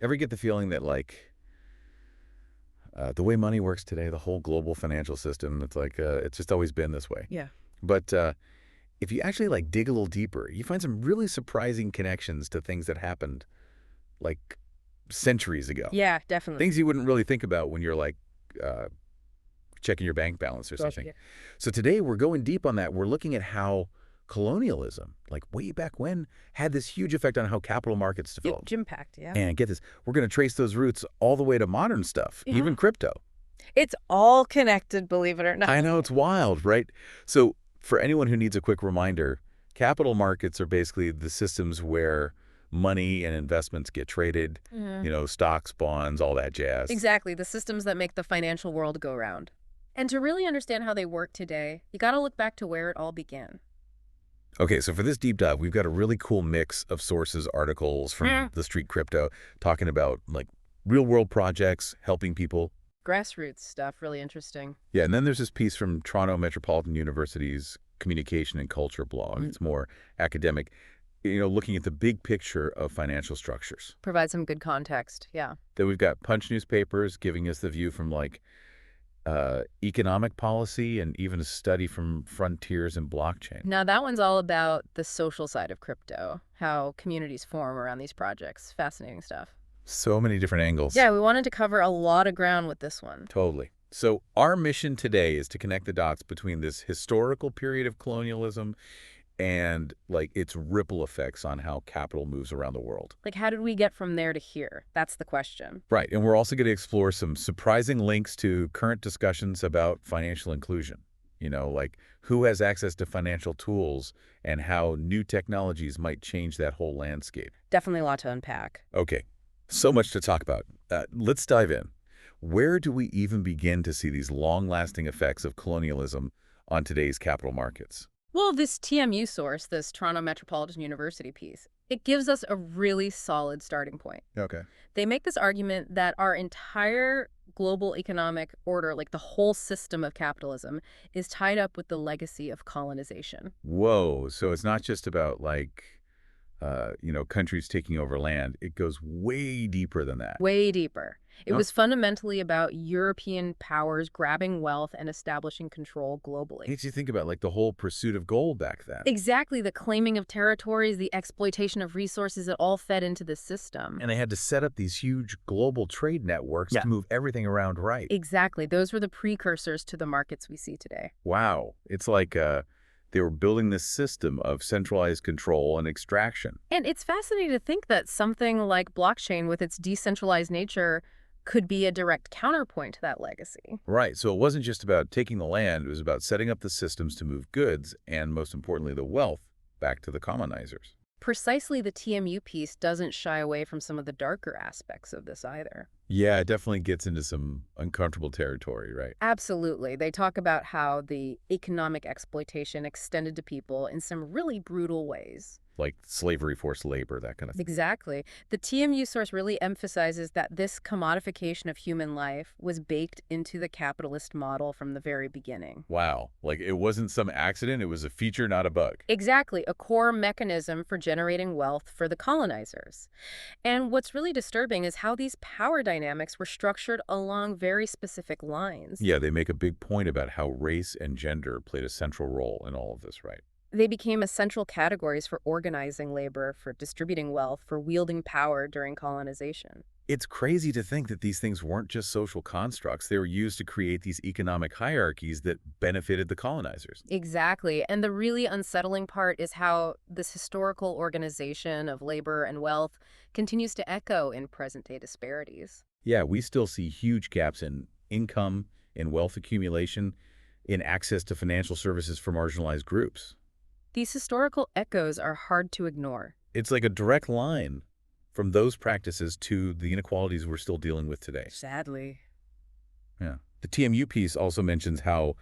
Ever get the feeling that, like, the way money works today, the whole global financial system, it's like, it's just always been this way. Yeah. But if you actually, like, dig a little deeper, you find some really surprising connections to things that happened, like, centuries ago. Yeah, definitely. Things you wouldn't really think about when you're, like, uh, checking your bank balance or something. Yeah. So today we're going deep on that. We're looking at how colonialism, like way back when, had this huge effect on how capital markets developed. Impact, yeah. And get this, we're going to trace those roots all the way to modern stuff, Yeah. even crypto. It's all connected, believe it or not. I know, it's wild, right? So for anyone who needs a quick reminder, capital markets are basically the systems where money and investments get traded, stocks, bonds, all that jazz. Exactly, the systems that make the financial world go round. And to really understand how they work today, you got to look back to where it all began. Okay, so for this deep dive, we've got a really cool mix of sources, articles from the street crypto, talking about, like, real-world projects, helping people. Grassroots stuff, really interesting. Yeah, and then there's this piece from Toronto Metropolitan University's Communication and Culture blog. It's more academic, looking at the big picture of financial structures. Provide some good context, yeah. Then we've got Punch newspapers giving us the view from, like, economic policy and even a study from Frontiers and Blockchain. Now that one's all about the social side of crypto, how communities form around these projects. Fascinating stuff. So many different angles. Yeah, we wanted to cover a lot of ground with this one. Totally. So our mission today is to connect the dots between this historical period of colonialism and, like, its ripple effects on how capital moves around the world. Like, how did we get from there to here? That's the question. Right. And we're also going to explore some surprising links to current discussions about financial inclusion. Like who has access to financial tools and how new technologies might change that whole landscape. Definitely a lot to unpack. Okay. So much to talk about. Let's dive in. Where do we even begin to see these long-lasting effects of colonialism on today's capital markets? Well, this TMU source, this Toronto Metropolitan University piece, it gives us a really solid starting point. Okay. They make this argument that our entire global economic order, like the whole system of capitalism, is tied up with the legacy of colonization. Whoa. So it's not just about, like, countries taking over land. It goes way deeper than that. Way deeper. It Huh? was fundamentally about European powers grabbing wealth and establishing control globally. Makes you think about, like, the whole pursuit of gold back then. Exactly, the claiming of territories, the exploitation of resources, it all fed into the system. And they had to set up these huge global trade networks to move everything around right. Exactly, those were the precursors to the markets we see today. Wow. It's like they were building this system of centralized control and extraction. And it's fascinating to think that something like blockchain with its decentralized nature could be a direct counterpoint to that legacy. Right. So it wasn't just about taking the land. It was about setting up the systems to move goods and, most importantly, the wealth back to the colonizers. Precisely, the TMU piece doesn't shy away from some of the darker aspects of this either. Yeah, it definitely gets into some uncomfortable territory, right? Absolutely. They talk about how the economic exploitation extended to people in some really brutal ways. Like slavery, forced labor, that kind of thing. Exactly. The TMU source really emphasizes that this commodification of human life was baked into the capitalist model from the very beginning. Wow. Like it wasn't some accident. It was a feature, not a bug. Exactly, a core mechanism for generating wealth for the colonizers. And what's really disturbing is how these power dynamics were structured along very specific lines. Yeah, they make a big point about how race and gender played a central role in all of this, right? They became essential categories for organizing labor, for distributing wealth, for wielding power during colonization. It's crazy to think that these things weren't just social constructs. They were used to create these economic hierarchies that benefited the colonizers. Exactly. And the really unsettling part is how this historical organization of labor and wealth continues to echo in present-day disparities. Yeah, we still see huge gaps in income, in wealth accumulation, in access to financial services for marginalized groups. These historical echoes are hard to ignore. It's like a direct line from those practices to the inequalities we're still dealing with today. Sadly. Yeah. The TMU piece also mentions how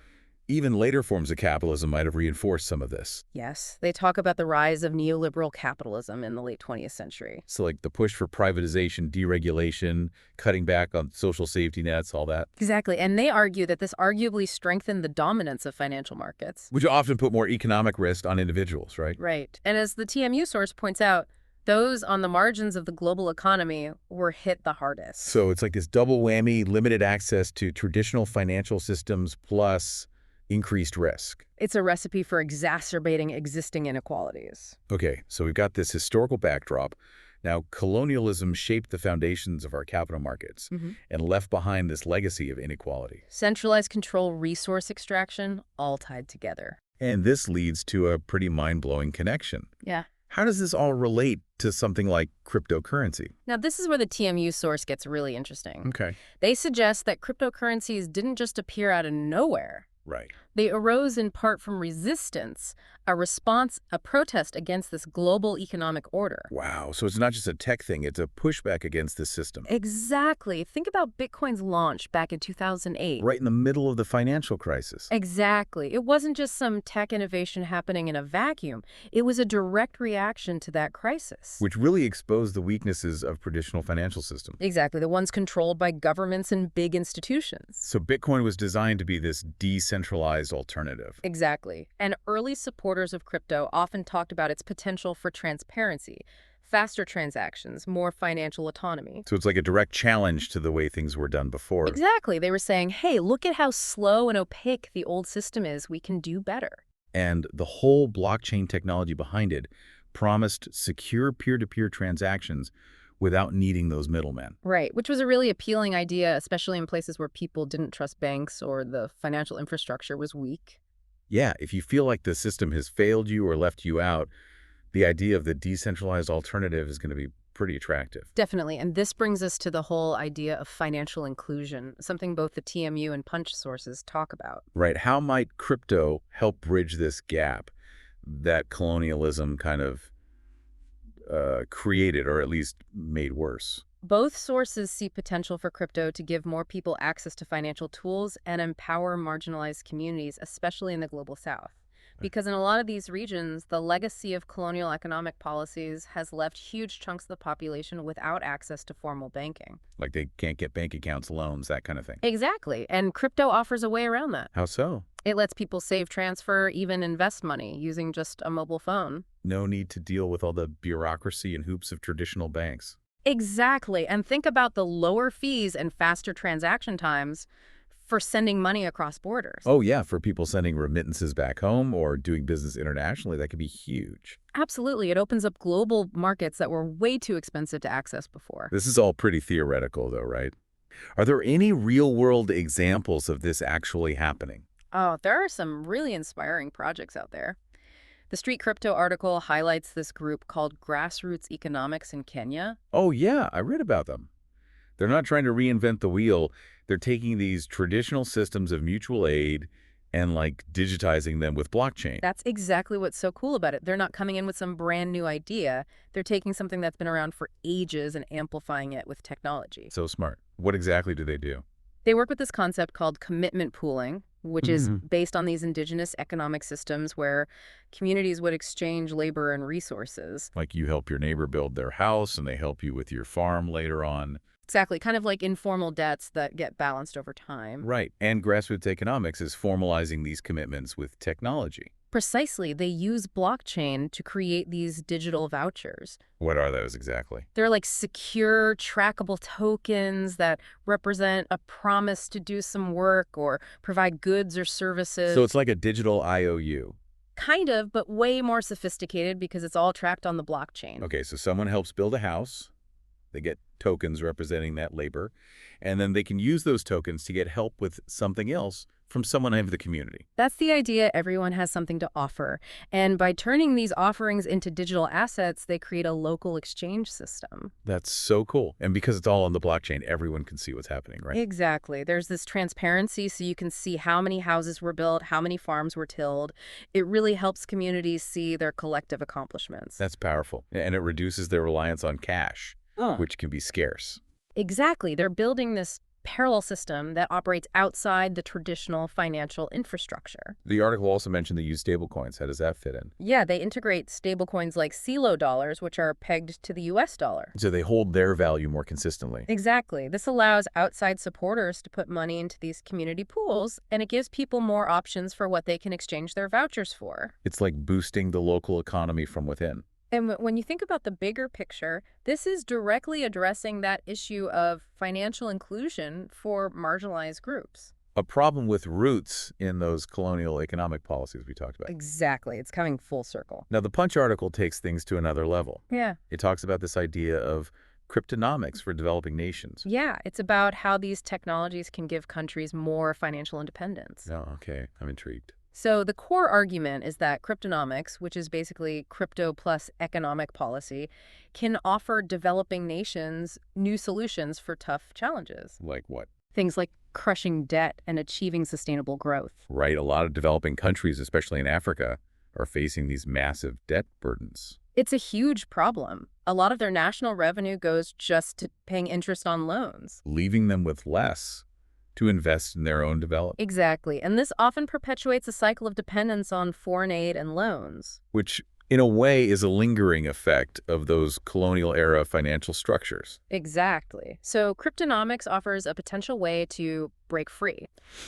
even later forms of capitalism might have reinforced some of this. Yes, they talk about the rise of neoliberal capitalism in the late 20th century. So like the push for privatization, deregulation, cutting back on social safety nets, all that. Exactly, and they argue that this arguably strengthened the dominance of financial markets. Which often put more economic risk on individuals, right? Right, and as the TMU source points out, Those on the margins of the global economy were hit the hardest. So it's like this double whammy, limited access to traditional financial systems plus increased risk. It's a recipe for exacerbating existing inequalities. Okay, so we've got this historical backdrop. Now, colonialism shaped the foundations of our capital markets and left behind this legacy of inequality. Centralized control, resource extraction, all tied together. And this leads to a pretty mind-blowing connection. Yeah. How does this all relate to something like cryptocurrency? Now, this is where the TMU source gets really interesting. Okay. They suggest that cryptocurrencies didn't just appear out of nowhere. Right. They arose in part from resistance, a response, a protest against this global economic order. Wow, so it's not just a tech thing, it's a pushback against this system. Exactly. Think about Bitcoin's launch back in 2008. Right in the middle of the financial crisis. Exactly. It wasn't just some tech innovation happening in a vacuum. It was a direct reaction to that crisis. Which really exposed the weaknesses of traditional financial systems. Exactly. The ones controlled by governments and big institutions. So Bitcoin was designed to be this decentralized alternative. Exactly. And early supporters of crypto often talked about its potential for transparency, faster transactions, more financial autonomy. So it's like a direct challenge to the way things were done before. Exactly. They were saying, hey, look at how slow and opaque the old system is. We can do better. And the whole blockchain technology behind it promised secure peer-to-peer transactions without needing those middlemen. Right, which was a really appealing idea, especially in places where people didn't trust banks or the financial infrastructure was weak. Yeah, if you feel like the system has failed you or left you out, the idea of the decentralized alternative is going to be pretty attractive. Definitely, and this brings us to the whole idea of financial inclusion, something both the TMU and Punch sources talk about. Right. How might crypto help bridge this gap that colonialism kind of created or at least made worse? Both sources see potential for crypto to give more people access to financial tools and empower marginalized communities, especially in the global south. Because in a lot of these regions, the legacy of colonial economic policies has left huge chunks of the population without access to formal banking. Like they can't get bank accounts, loans, that kind of thing. Exactly, and crypto offers a way around that. How so? It lets people save, transfer, even invest money using just a mobile phone. No need to deal with all the bureaucracy and hoops of traditional banks. Exactly, and think about the lower fees and faster transaction times for sending money across borders. Oh, yeah, for people sending remittances back home or doing business internationally, that could be huge. Absolutely. It opens up global markets that were way too expensive to access before. This is all pretty theoretical, though, right? Are there any real-world examples of this actually happening? Oh, there are some really inspiring projects out there. The Street Crypto article highlights this group called Grassroots Economics in Kenya. Oh, yeah, I read about them. They're not trying to reinvent the wheel. They're taking these traditional systems of mutual aid and like digitizing them with blockchain. That's exactly what's so cool about it. They're not coming in with some brand new idea. They're taking something that's been around for ages and amplifying it with technology. So smart. What exactly do they do? They work with this concept called commitment pooling, which is based on these indigenous economic systems where communities would exchange labor and resources. Like you help your neighbor build their house and they help you with your farm later on. Exactly, kind of like informal debts that get balanced over time. Right. And grassroots economics is formalizing these commitments with technology. Precisely, they use blockchain to create these digital vouchers. What are those exactly? They're like secure, trackable tokens that represent a promise to do some work or provide goods or services. So it's like a digital IOU. Kind of, but way more sophisticated because it's all tracked on the blockchain. Okay, so someone helps build a house. They get tokens representing that labor, and then they can use those tokens to get help with something else from someone in the community. That's the idea. Everyone has something to offer. And by turning these offerings into digital assets, they create a local exchange system. That's so cool. And because it's all on the blockchain, everyone can see what's happening, right? Exactly. There's this transparency so you can see how many houses were built, how many farms were tilled. It really helps communities see their collective accomplishments. That's powerful. And it reduces their reliance on cash, which can be scarce. Exactly. They're building this parallel system that operates outside the traditional financial infrastructure. The article also mentioned they use stablecoins. How does that fit in? Yeah, they integrate stablecoins like CELO dollars, which are pegged to the US dollar. So they hold their value more consistently. Exactly. This allows outside supporters to put money into these community pools, and it gives people more options for what they can exchange their vouchers for. It's like boosting the local economy from within. And when you think about the bigger picture, this is directly addressing that issue of financial inclusion for marginalized groups. A problem with roots in those colonial economic policies we talked about. Exactly. It's coming full circle. Now, the Punch article takes things to another level. Yeah. It talks about this idea of cryptonomics for developing nations. Yeah, it's about how these technologies can give countries more financial independence. Oh, okay. I'm intrigued. So the core argument is that cryptonomics, which is basically crypto plus economic policy, can offer developing nations new solutions for tough challenges. Like what? Things like crushing debt and achieving sustainable growth. Right. A lot of developing countries, especially in Africa, are facing these massive debt burdens. It's a huge problem. A lot of their national revenue goes just to paying interest on loans. Leaving them with less to invest in their own development. Exactly. And this often perpetuates a cycle of dependence on foreign aid and loans. Which, in a way, is a lingering effect of those colonial-era financial structures. Exactly. So cryptonomics offers a potential way to break free.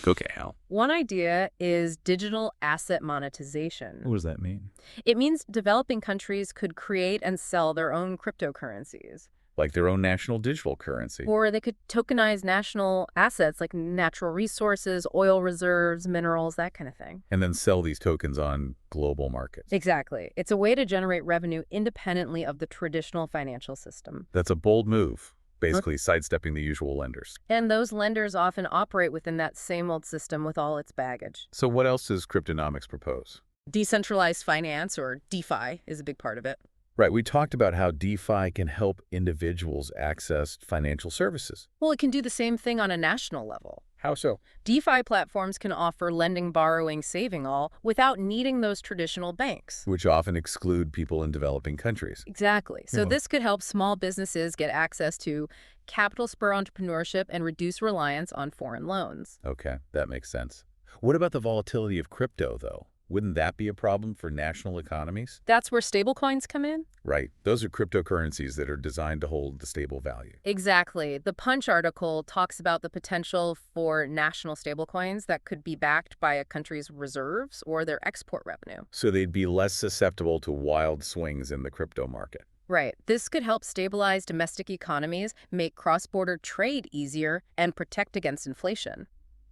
Okay, Hal. One idea is digital asset monetization. What does that mean? It means developing countries could create and sell their own cryptocurrencies. Like their own national digital currency. Or they could tokenize national assets like natural resources, oil reserves, minerals, that kind of thing. And then sell these tokens on global markets. Exactly. It's a way to generate revenue independently of the traditional financial system. That's a bold move, basically sidestepping the usual lenders. And those lenders often operate within that same old system with all its baggage. So what else does cryptonomics propose? Decentralized finance, or DeFi, is a big part of it. Right, we talked about how DeFi can help individuals access financial services. Well, it can do the same thing on a national level. How so? DeFi platforms can offer lending, borrowing, saving all without needing those traditional banks. Which often exclude people in developing countries. Exactly. So Yeah. this could help small businesses get access to capital spur entrepreneurship and reduce reliance on foreign loans. Okay, that makes sense. What about the volatility of crypto, though? Wouldn't that be a problem for national economies? That's where stablecoins come in? Right. Those are cryptocurrencies that are designed to hold the stable value. Exactly. The Punch article talks about the potential for national stablecoins that could be backed by a country's reserves or their export revenue. So they'd be less susceptible to wild swings in the crypto market. Right. This could help stabilize domestic economies, make cross-border trade easier, and protect against inflation.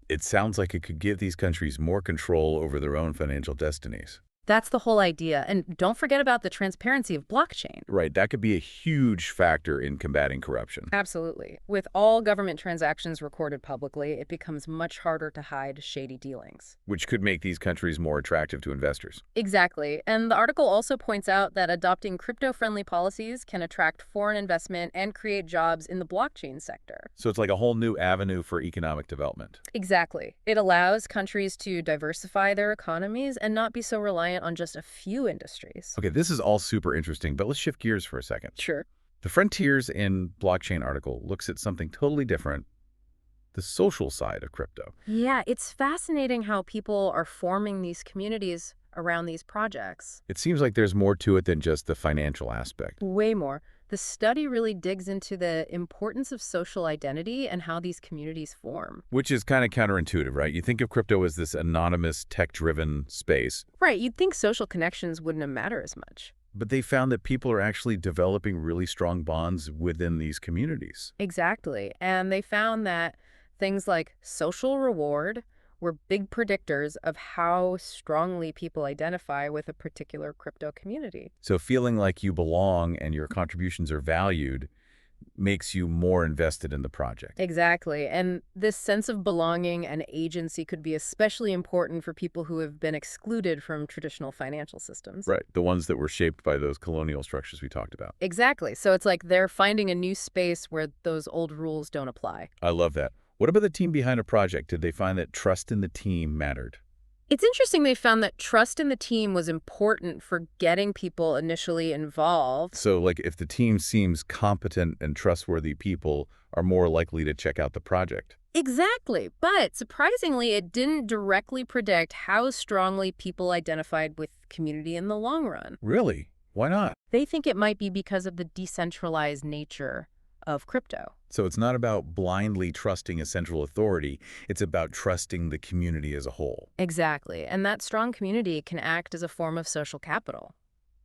It sounds like it could give these countries more control over their own financial destinies. That's the whole idea. And don't forget about the transparency of blockchain. Right, that could be a huge factor in combating corruption. Absolutely. With all government transactions recorded publicly, it becomes much harder to hide shady dealings. Which could make these countries more attractive to investors. Exactly. And the article also points out that adopting crypto-friendly policies can attract foreign investment and create jobs in the blockchain sector. So it's like a whole new avenue for economic development. Exactly. It allows countries to diversify their economies and not be so reliant on just a few industries. Okay, this is all super interesting, but let's shift gears for a second. Sure. The Frontiers in Blockchain article looks at something totally different, the social side of crypto. Yeah, it's fascinating how people are forming these communities around these projects. It seems like there's more to it than just the financial aspect. Way more. The study really digs into the importance of social identity and how these communities form. Which is kind of counterintuitive, right? You think of crypto as this anonymous, tech-driven space. Right, you'd think social connections wouldn't matter as much. But they found that people are actually developing really strong bonds within these communities. Exactly. And they found that things like social reward were big predictors of how strongly people identify with a particular crypto community. So feeling like you belong and your contributions are valued makes you more invested in the project. Exactly. And this sense of belonging and agency could be especially important for people who have been excluded from traditional financial systems. Right, the ones that were shaped by those colonial structures we talked about. Exactly. So it's like they're finding a new space where those old rules don't apply. I love that. What about the team behind a project? Did they find that trust in the team mattered? It's interesting they found that trust in the team was important for getting people initially involved. So, like, if the team seems competent and trustworthy, people are more likely to check out the project. Exactly. But surprisingly, it didn't directly predict how strongly people identified with community in the long run. Really? Why not? They think it might be because of the decentralized nature of crypto. So it's not about blindly trusting a central authority. It's about trusting the community as a whole. Exactly. And that strong community can act as a form of social capital.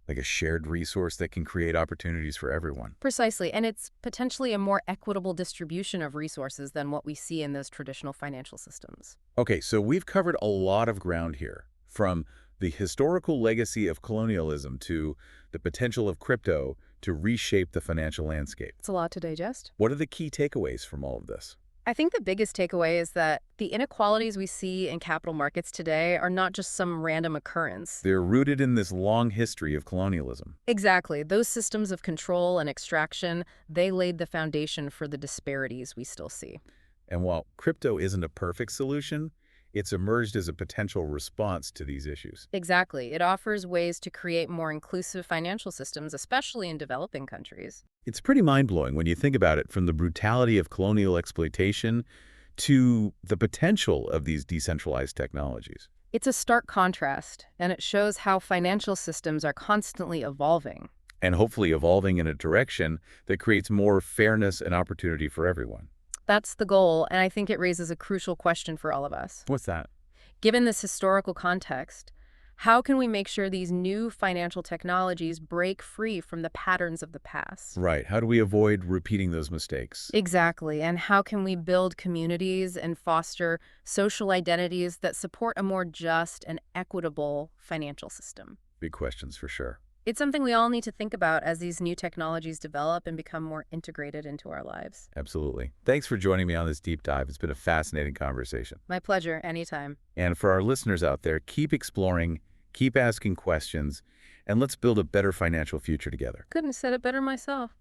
Like a shared resource that can create opportunities for everyone. Precisely, and it's potentially a more equitable distribution of resources than what we see in those traditional financial systems. Okay, so we've covered a lot of ground here, from the historical legacy of colonialism to the potential of crypto to reshape the financial landscape. It's a lot to digest. What are the key takeaways from all of this? I think the biggest takeaway is that the inequalities we see in capital markets today are not just some random occurrence. They're rooted in this long history of colonialism. Exactly. Those systems of control and extraction, they laid the foundation for the disparities we still see. And while crypto isn't a perfect solution, it's emerged as a potential response to these issues. Exactly. It offers ways to create more inclusive financial systems, especially in developing countries. It's pretty mind-blowing when you think about it, from the brutality of colonial exploitation to the potential of these decentralized technologies. It's a stark contrast, and it shows how financial systems are constantly evolving. And hopefully evolving in a direction that creates more fairness and opportunity for everyone. That's the goal, and I think it raises a crucial question for all of us. What's that? Given this historical context, how can we make sure these new financial technologies break free from the patterns of the past? Right. How do we avoid repeating those mistakes? Exactly, and how can we build communities and foster social identities that support a more just and equitable financial system? Big questions for sure. It's something we all need to think about as these new technologies develop and become more integrated into our lives. Absolutely. Thanks for joining me on this deep dive. It's been a fascinating conversation. My pleasure, anytime. And for our listeners out there, keep exploring, keep asking questions, and let's build a better financial future together. Couldn't have said it better myself.